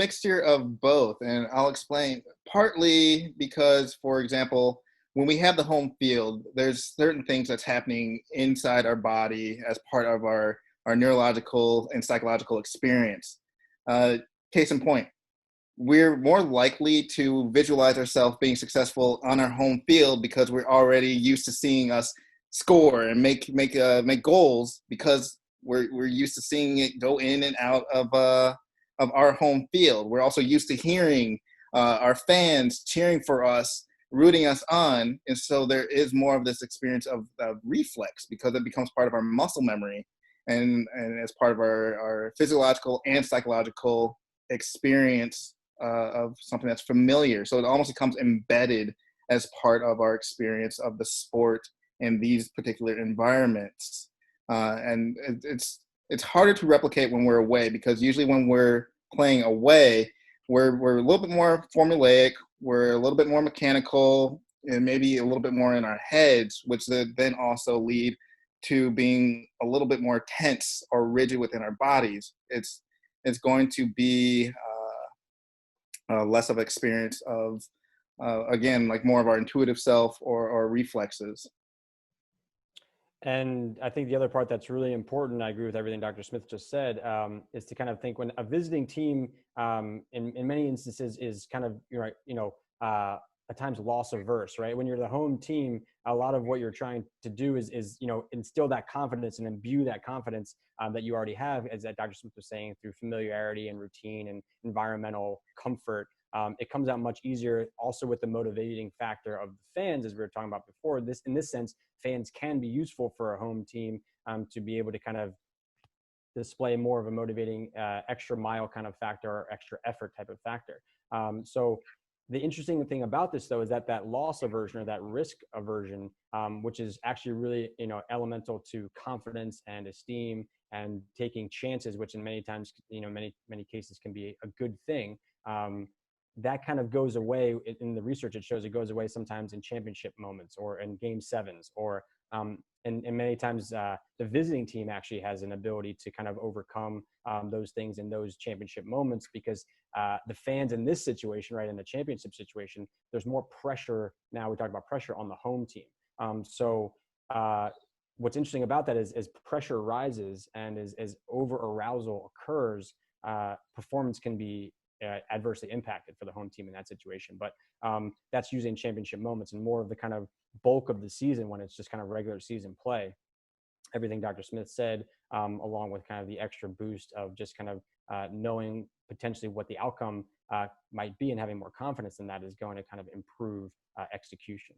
mixture of both, and I'll explain. Partly because, for example, when we have the home field, there's certain things that's happening inside our body as part of our neurological and psychological experience. Uh, Case in point, we're more likely to visualize ourselves being successful on our home field because we're already used to seeing us score and make goals because we're used to seeing it go in and out of our home field. We're also used to hearing our fans cheering for us, rooting us on, and so there is more of this experience of reflex because it becomes part of our muscle memory and as part of our physiological and psychological experience of something that's familiar. So it almost becomes embedded as part of our experience of the sport in these particular environments. And it's harder to replicate when we're away because usually when we're playing away, we're a little bit more formulaic, we're a little bit more mechanical, and maybe a little bit more in our heads, which then also lead to being a little bit more tense or rigid within our bodies. It's going to be less of experience of again, like more of our intuitive self or reflexes. And I think the other part that's really important, I agree with everything Dr. Smith just said, is to kind of think when a visiting team, in many instances, is kind of at times loss averse, right? When you're the home team, a lot of what you're trying to do is instill that confidence and imbue that confidence that you already have, as that Dr. Smith was saying, through familiarity and routine and environmental comfort. It comes out much easier also with the motivating factor of the fans, as we were talking about before. In this sense, fans can be useful for a home team to be able to kind of display more of a motivating extra mile kind of factor or extra effort type of factor. So the interesting thing about this, though, is that loss aversion or that risk aversion, which is actually really elemental to confidence and esteem and taking chances, which in many times, many cases can be a good thing. That kind of goes away in the research. It shows it goes away sometimes in championship moments or in game sevens, or and many times the visiting team actually has an ability to kind of overcome those things in those championship moments because the fans in this situation, right, in the championship situation, there's more pressure. Now we talk about pressure on the home team. What's interesting about that is as pressure rises and as over arousal occurs, performance can be adversely impacted for the home team in that situation. But that's usually in championship moments and more of the kind of bulk of the season when it's just kind of regular season play. Everything Dr. Smith said, along with kind of the extra boost of just kind of knowing potentially what the outcome might be and having more confidence in that is going to kind of improve execution.